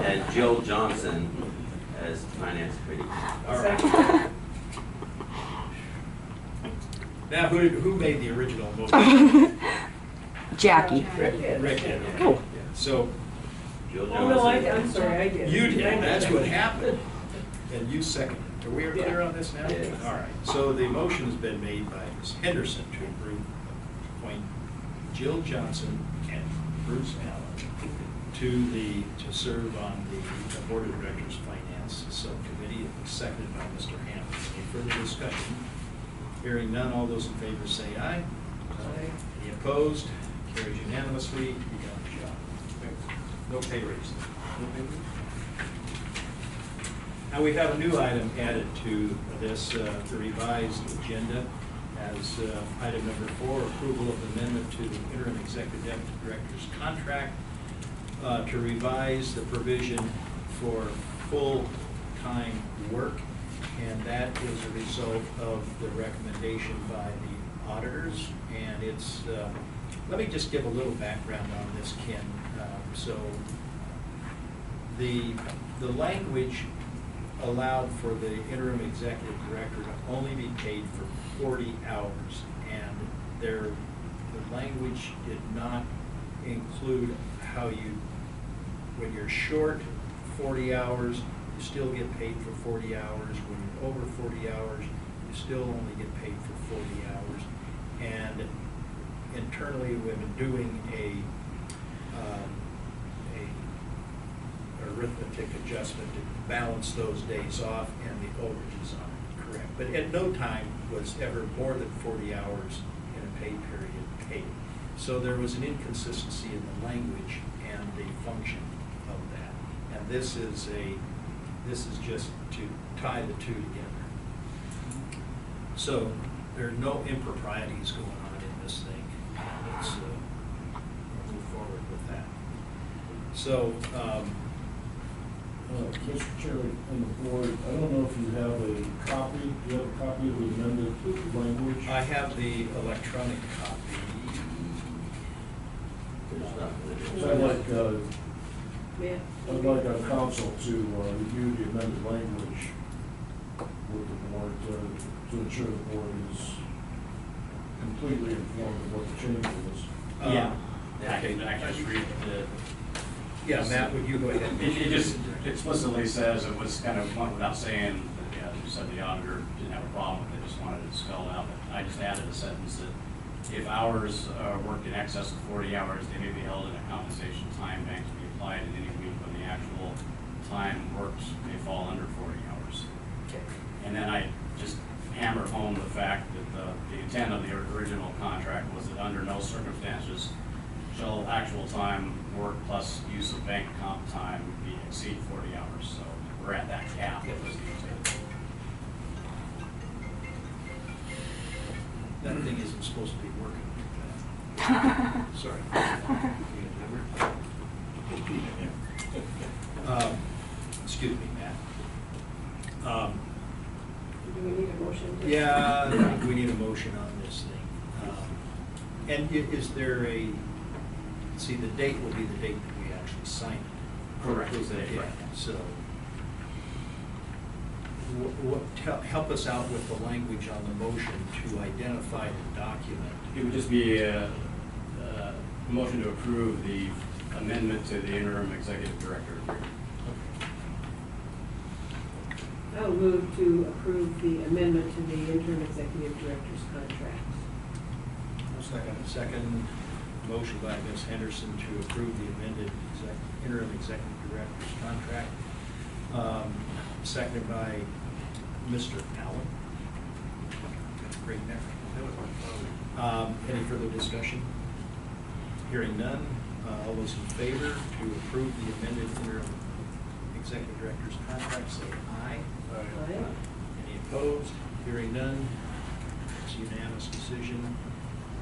and Jill Johnson as Finance Committee. All right. Now, who made the original motion? Jackie. Rick did. Cool. Yeah. So Jill Oh, no, Johnson. I'm sorry, I did. you did. That's what happened. And you seconded. Are we clear on this now? Yes. All right. So the motion has been made by Ms. Henderson to appoint Jill Johnson and Bruce Allen to serve on the Board of Directors Finance Subcommittee, seconded by Mr. Hammond. Any further discussion? Hearing none, all those in favor say aye. Aye. Any opposed? Carries unanimously. You got the job. No pay raise. Now we have a new item added to this, the revised agenda as item number 4, approval of amendment to the interim executive director's contract to revise the provision for full-time work. And that is a result of the recommendation by the auditors. And it's, let me just give a little background on this, Ken. So the language allowed for the interim executive director to only be paid for 40 hours. And the language did not include how you, when you're short 40 hours, you still get paid for 40 hours. When you're over 40 hours, you still only get paid for 40 hours. And internally, we've been doing a arithmetic adjustment to balance those days off and the overages on it, correct. But at no time was ever more than 40 hours in a pay period paid. So there was an inconsistency in the language and the function of that. And this is just to tie the two together. So there are no improprieties going on in this thing. Let's move forward with that. So, Mr. Chairman and the board, I don't know if you have a copy. Do you have a copy of the amended language? I have the electronic copy. So I'd like our council to review the amended language with the board to ensure the board is completely informed of what the change is. Yeah. Okay. I can just read the. Yeah, Matt, would you go ahead? It just explicitly says, it was kind of, without saying, you said the auditor didn't have a problem with it, just wanted it spelled out. But I just added a sentence that if hours worked in excess of 40 hours, they may be held in a compensation time bank to be applied in any week when the actual time worked may fall under 40 hours. Okay. And then I just hammered home the fact that the intent of the original contract was that under no circumstances shall actual time work plus use of bank comp time be exceed 40 hours. So we're at that cap. That thing isn't supposed to be working. Sorry. Excuse me, Matt. Do we need a motion? Yeah, I think we need a motion on this thing. And is there a, see, the date will be the date that we actually sign it. Correct. Yeah, so, help us out with the language on the motion to identify the document. It would just be a motion to approve the amendment to the interim executive director agreement. I'll move to approve the amendment to the interim executive director's contract. Second motion by Ms. Henderson to approve the amended interim executive director's contract. Seconded by Mr. Allen. That's great memory. Any further discussion? Hearing none, all those in favor to approve the amended interim executive director's contract say aye. Aye. Any opposed? Hearing none, it's a unanimous decision.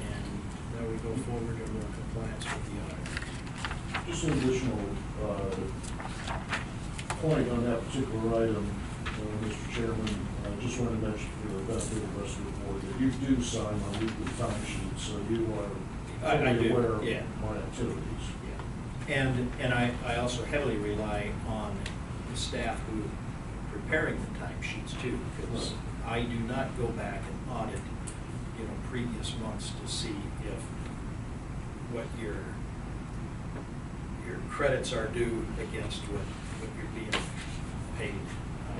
And now we go forward and we're in compliance with the audit. Just an additional point on that particular item, Mr. Chairman. I just want to mention for the benefit of the rest of the board that you do sign my weekly time sheet, so you are I do, aware of yeah. my activities. Yeah. And I also heavily rely on the staff who are preparing the timesheets too, because I do not go back and audit, previous months to see if what your credits are due against what you're being paid.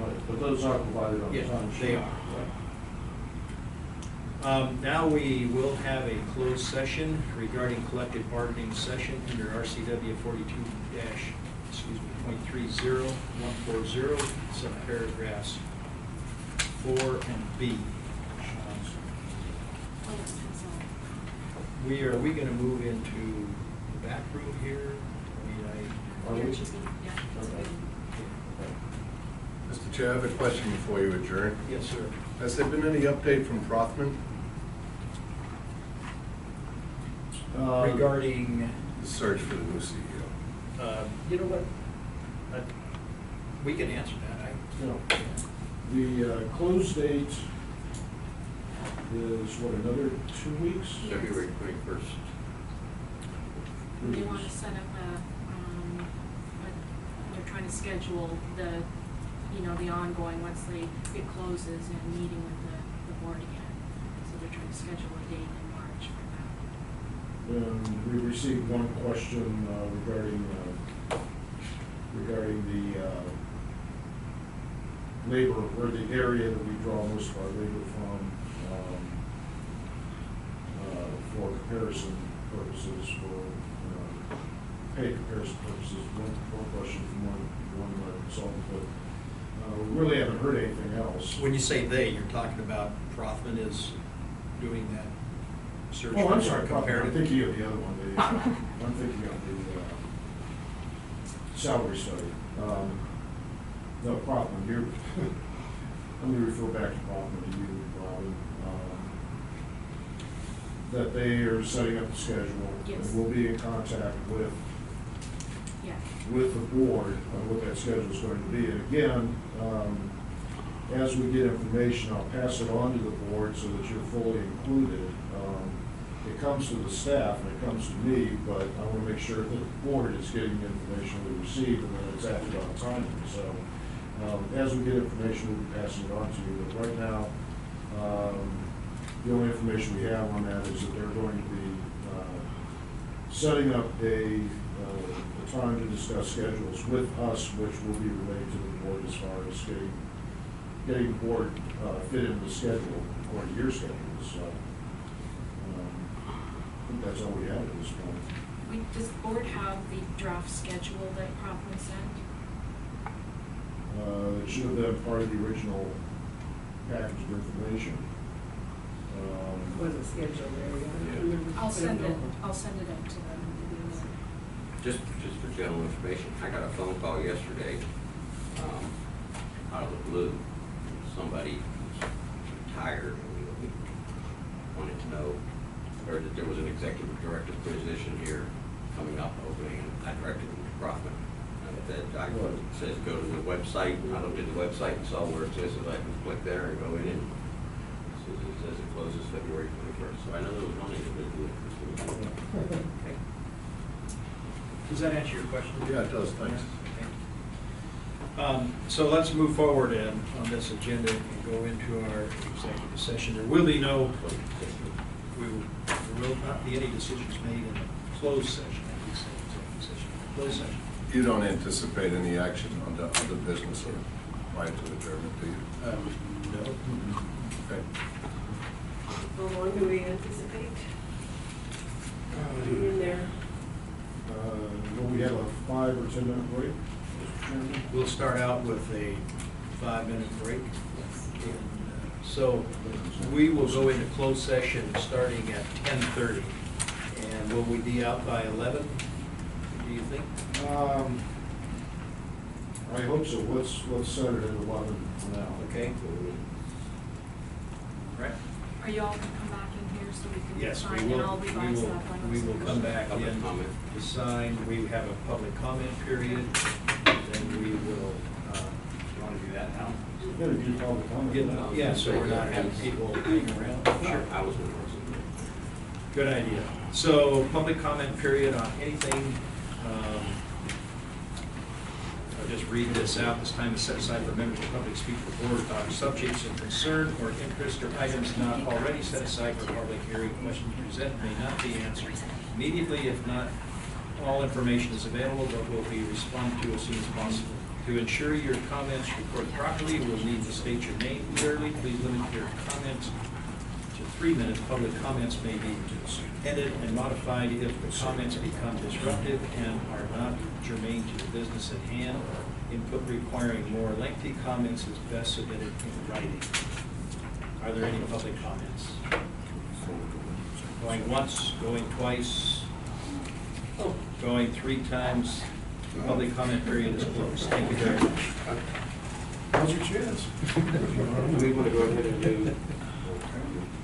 Right, but those are provided on the Yeah, time sheet. they are. Now we will have a closed session regarding collective bargaining session under RCW 42-.30.140, subparagraphs 4 and B. Are we gonna move into the back room here? Are we? Mr. Chair, I have a question before you adjourn. Yes, sir. Has there been any update from Prothman? Regarding, The search for the new CEO. you know what? We can answer that. The close date is, what, another 2 weeks? February 21st. They want to set up they're trying to schedule the ongoing, once it closes, and meeting with the board again. So they're trying to schedule a date in March for that. We received one question regarding the labor, or the area that we draw most of our labor from, for comparison purposes, for pay comparison purposes. One question from one consultant, but we really haven't heard anything else. When you say they, you're talking about Prothman is doing that search? Oh, I'm for sorry, I'm comparative? thinking of the other one. I'm thinking of the salary study. No, Prothman, let me refer back to Prothman to you, Robin. That they are setting up the schedule. Yes. And we'll be in contact with Yeah. the board on what that schedule is going to be. And again, as we get information, I'll pass it on to the board so that you're fully included. It comes to the staff and it comes to me, but I want to make sure that the board is getting the information we receive and that it's acted on timely. So as we get information, we'll be passing it on to you. But right now, the only information we have on that is that they're going to be setting up a time to discuss schedules with us, which will be related to the board as far as getting the board fit into the schedule according to your schedule. So I think that's all we have at this point. Does the board have the draft schedule that Prothman sent? It should have been part of the original package of information. Wasn't scheduled there, Yeah. yeah. I'll send it out to them. Just for general information, I got a phone call yesterday, out of the blue. Somebody who's retired, and we wanted to know, heard that there was an executive director position here coming up, opening, and I directed him to Prothman. It says go to the website, and I looked at the website and saw where it says that I can click there and go in, and it says it closes February 21st. So I know there was one individual interested. Okay. Does that answer your question? Yeah, it does, thanks. So let's move forward on this agenda and go into our executive session. There will be there will not be any decisions made in a closed session, executive session, closed session. You don't anticipate any action on the other business or prior to adjournment, do you? No. Okay. How long do we anticipate being in there? Will we have a 5 or 10 minute break, Mr. Chairman? We'll start out with a 5-minute break. And, so we will go into closed session starting at 10:30. And will we be out by 11, do you think? I hope so. Let's set it at 11 for now. Okay. Right. Are you all going to come back in here so we can Yes, we sign, and I'll will, revise that one? we will come back Public in comment. to sign. We have a public comment period, then we will, You want to do that now? Yeah, we do public comment. yeah, so we're not having people hanging around. Sure, I was going to. Good idea. So, public comment period on anything I'll just read this out. This time is set aside for members of the public to speak before about subjects of concern or interest or items not already set aside for public hearing. Questions presented may not be answered immediately. If not, all information is available but will be responded to as soon as possible. To ensure your comments recorded properly, you will need to state your name clearly. Please limit your comments to 3 minutes. Public comments may be edited and modified if the comments become disruptive and are not germane to the business at hand. Input requiring more lengthy comments is best submitted in writing. Are there any public comments? Going once, going twice, going 3 times. The public comment period is closed. Thank you very much. Now's your chance. Do we want to go ahead and do,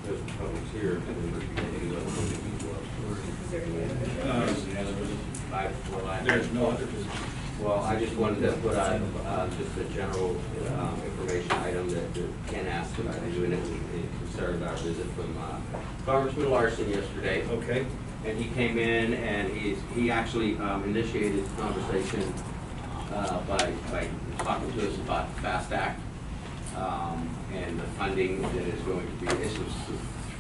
there's the public's here, and then Is there any other? There's no other business. well, I just wanted to put on just a general information item that Ken asked about doing it in concern about a visit from Congressman Larson yesterday. Okay. And he came in and he actually initiated the conversation by talking to us about the FAST Act and the funding that is going to be, this is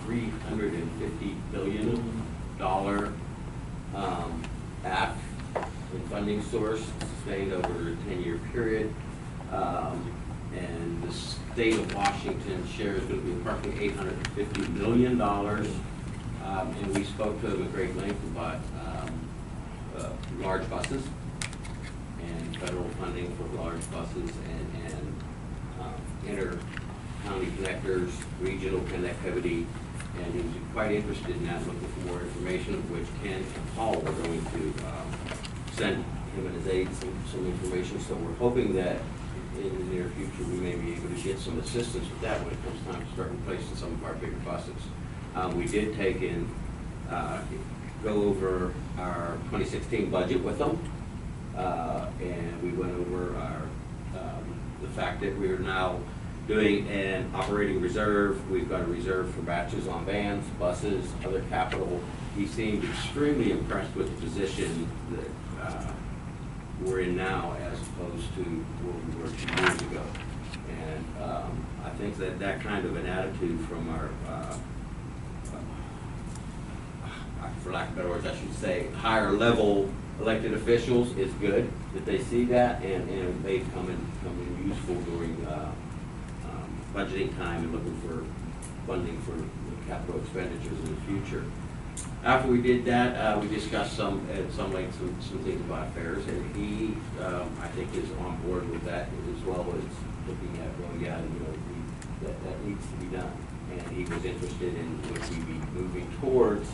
$350 billion act and funding source sustained over a 10-year period. And the state of Washington share is going to be approximately $850 million. And we spoke to them at great length about large buses and federal funding for large buses and inter-county connectors, regional connectivity, and he was quite interested in that, looking for more information, of which Ken and Paul were going to send him and his aides some information. So we're hoping that in the near future we may be able to get some assistance with that when it comes time to start replacing some of our bigger buses. We did take in, go over our 2016 budget with them, and we went over our, the fact that we are now doing an operating reserve. We've got a reserve for batches on vans, buses, other capital. He seemed extremely impressed with the position that we're in now as opposed to where we were 2 years ago. And I think that that kind of an attitude from our for lack of better words, I should say, higher level elected officials is good, that they see that, and they come in useful during budgeting time and looking for funding for capital expenditures in the future. After we did that, we discussed at some length some things about fares, and he, I think, is on board with that as well as looking at, well, yeah, you know, that needs to be done. And he was interested in would we be moving towards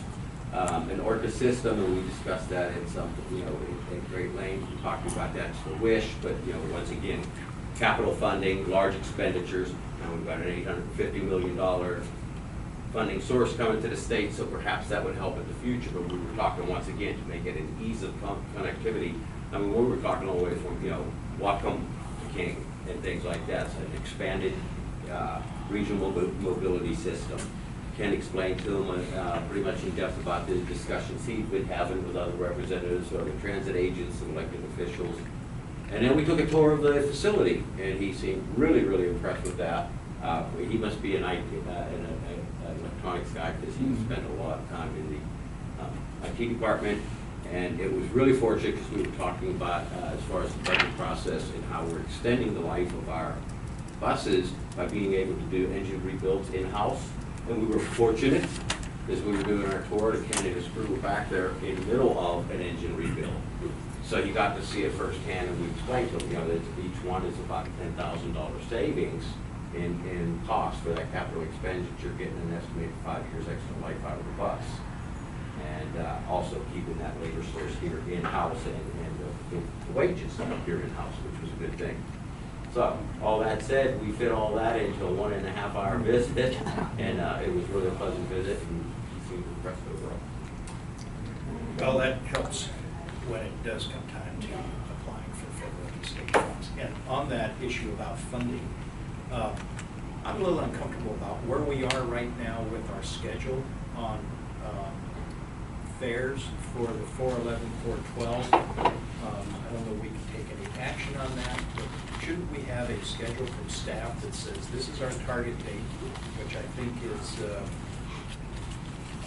an ORCA system, and we discussed that in some, you know, in great length. We talked about that's the wish, but you know, once again, capital funding, large expenditures. Now we've got an $850 million funding source coming to the state, so perhaps that would help in the future. But we were talking once again to make it an ease of connectivity. I mean, we were talking all the way from, you know, Whatcom to King and things like that. So an expanded regional mobility system. Ken explained to them pretty much in depth about the discussions he's been having with other representatives or the transit agents and elected officials. And then we took a tour of the facility, and he seemed really, really impressed with that. He must be an electronics guy because he spent a lot of time in the IT department. And it was really fortunate because we were talking about as far as the budget process and how we're extending the life of our buses by being able to do engine rebuilds in-house. And we were fortunate because we were doing our tour, and Ken and his crew were back there in the middle of an engine rebuild. So he got to see it firsthand, and we explained to him, you know, that each one is about $10,000 savings in cost for that capital expenditure, getting an estimated 5 years extra life out of the bus. And also keeping that labor source here in-house and the wages here in-house, which was a good thing. So, all that said, we fit all that into a 1.5 hour visit, and it was really a pleasant visit, and he seemed impressed overall. Well, that helps when it does come time to applying for federal and state funds. And on that issue about funding, I'm a little uncomfortable about where we are right now with our schedule on fares for the 411, 412. I don't know if we can take any action on that, but shouldn't we have a schedule from staff that says this is our target date, which I think is,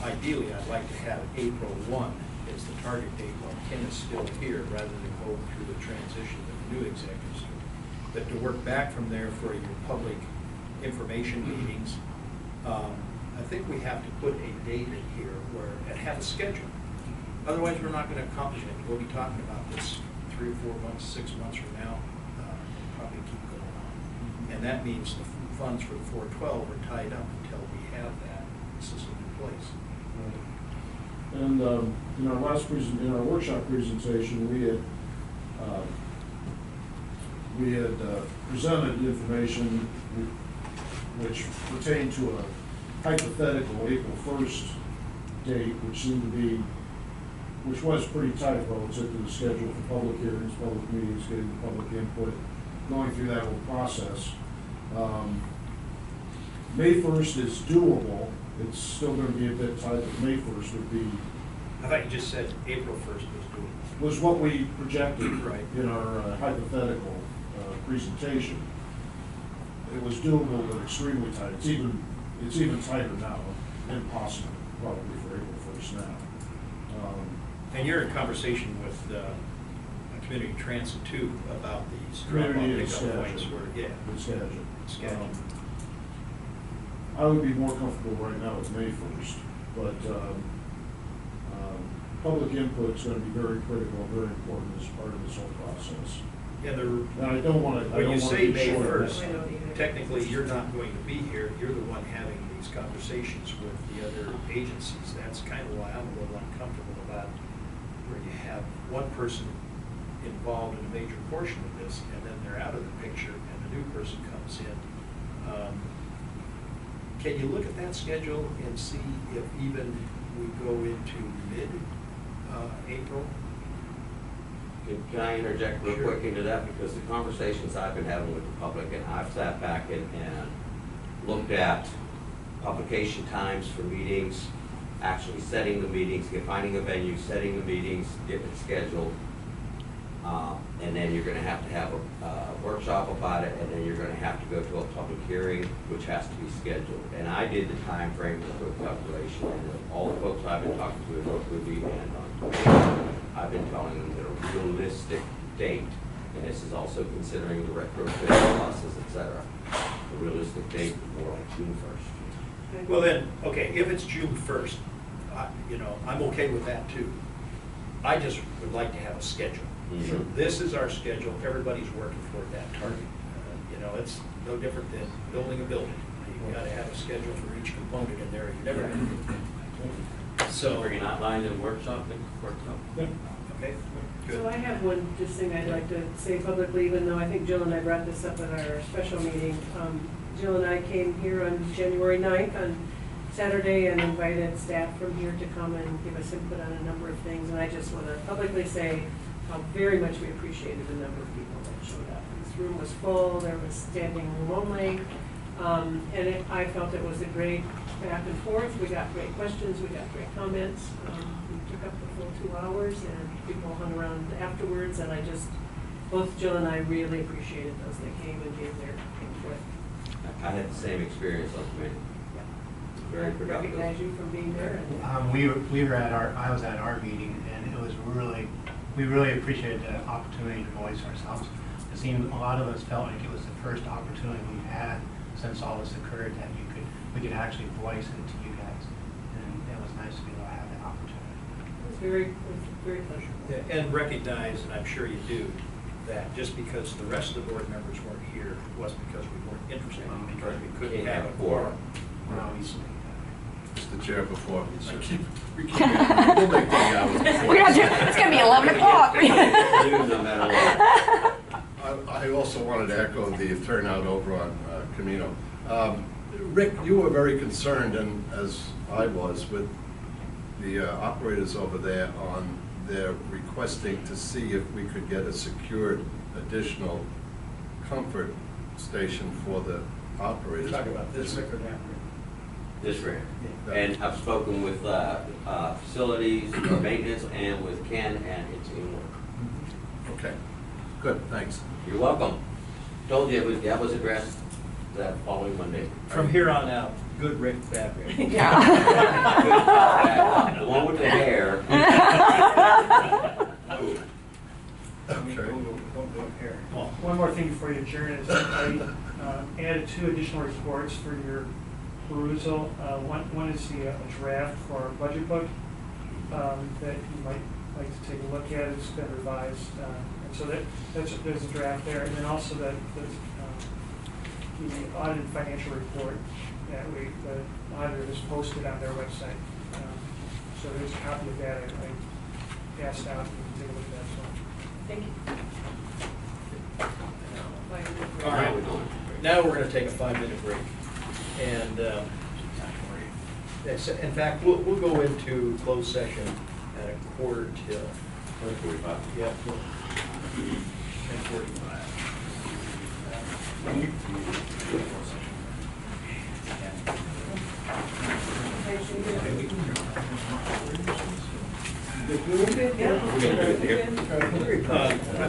ideally, I'd like to have April 1 as the target date while Ken is still here, rather than go through the transition of the new executives. But to work back from there for your public information meetings, I think we have to put a date in here where, and have a schedule. Otherwise, we're not going to accomplish it. We'll be talking about this 3 or 4 months, 6 months from now, probably keep going on. And that means the funds for the 412 are tied up until we have that system in place. And in our in our workshop presentation, we had presented information which pertained to a hypothetical April 1st date, which was pretty tight relative to the schedule for public hearings, public meetings, getting the public input, going through that whole process. May 1st is doable. It's still going to be a bit tight, but May 1st would be. I thought you just said April 1st was doable. Was what we projected Right. in our hypothetical presentation. It was doable, but extremely tight. It's even tighter now, impossible probably for April 1st now. And you're in conversation with Community Transit too about these drop-off Community pickup points schedule. where, yeah. Schedule. I would be more comfortable right now with May 1st, but public input is going to be very critical, very important as part of this whole process. And I don't want to. when you say May short of 1st, I don't either. technically you're not going to be here. You're the one having these conversations with the other agencies. That's kind of why I'm a little uncomfortable about where you have one person involved in a major portion of this, and then they're out of the picture, and the new person comes in. Can you look at that schedule and see if even we go into mid-April? Can I interject real Sure. quick into that? Because the conversations I've been having with the public, and I've sat back and looked at publication times for meetings, actually setting the meetings, finding a venue, setting the meetings, getting it scheduled. And then you're gonna have a workshop about it, and then you're gonna have to go to a public hearing, which has to be scheduled. And I did the time frame with a quick calculation, and all the folks I've been talking to in North Whidbey and on I've been telling them that a realistic date, and this is also considering the retrofit losses, et cetera, a realistic date is more like June 1st. Well then, okay, if it's June 1st, I'm okay with that too. I just would like to have a schedule. So this is our schedule, everybody's working toward that target. It's no different than building a building. You've got to have a schedule for each component in there, you're never going to do it. So, Are you not lying in workshop? Yeah. okay, good. So I have one just thing I'd like to say publicly, even though I think Jill and I brought this up at our special meeting. Jill and I came here on January 9th on Saturday and invited staff from here to come and give us input on a number of things. And I just want to publicly say how very much we appreciated the number of people that showed up. This room was full, there was standing room only. I felt it was a great back and forth. We got great questions, we got great comments. We took up the full 2 hours and people hung around afterwards, and both Jill and I really appreciated those that came and gave their input. I had the same experience on committee. Very I productive. recognize you from being there. And We were at I was at our meeting, and it was we really appreciated the opportunity to voice ourselves. It seemed a lot of us felt like it was the first opportunity we've had since all this occurred that we could actually voice it to you guys, and it was nice to be able to have that opportunity. it was very pleasurable. Yeah, and recognize, and I'm sure you do, that just because the rest of the board members weren't here wasn't because we weren't interested, because we couldn't have a quorum. Mr. Chair, before, Yes, sir. we'll make 20 hours before. We're not doing, it's gonna be 11 o'clock. No matter what. I also wanted to echo the turnout over on Camino. Rick, you were very concerned, and as I was, with the operators over there on their requesting to see if we could get a secured additional comfort station for the operators. Talk about this record after. This grant. And I've spoken with facilities, or maintenance, and with Ken, and it's in work. Okay, good, thanks. You're welcome. Told you, that was addressed that following Monday. From here on out, good Rick, bad Rick. The one with the hair. Okay. One more thing before you adjourn is I added 2 additional reports for your perusal. One is a draft for our budget book that you might like to take a look at. It's been revised. And so there's a draft there. And then also the audited financial report that the auditor has posted on their website. So there's a copy of that I passed out. You can take a look at that as well. Thank you. All right, now we're going to take a 5-minute break. And in fact, we'll go into closed session at 4:45. 45. Yeah. 10:45. I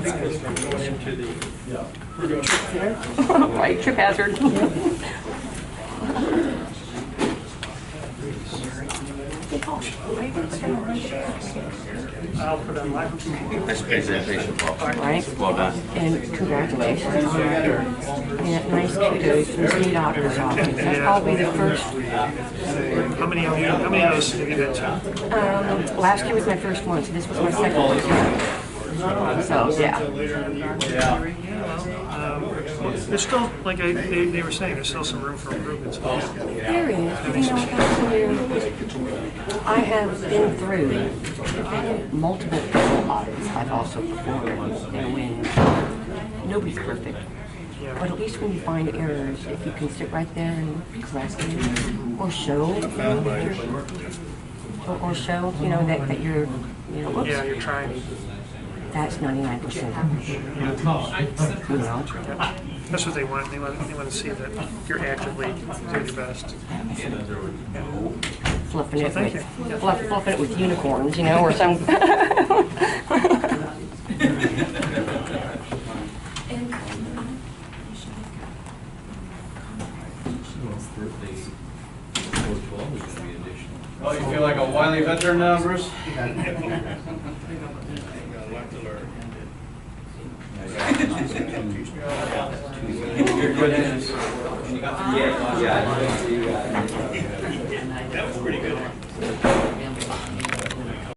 think this one's going into the, we're doing. Right, trip hazard. I'll put on my. That's presentation, Paul. Right? Well done. And congratulations on that. And nice kudos from the state auditor's office. That's probably the first, How many of those have you been to? last year was my first one, so this was my second one. So, yeah. There's still, like they were saying, there's still some room for improvements. There is. But you know, I have been through multiple audits. I've also performed, and when nobody's perfect. But at least when you find errors, if you can sit right there and correct it, or show, or show, that you're, whoops. Yeah, you're trying. That's 99%. That's what they want. They want to see that you're actively doing your best. Fluffing it Thank with, fluffing it with unicorns, or some. Oh, you feel like a wily veteran now, Bruce? You're good.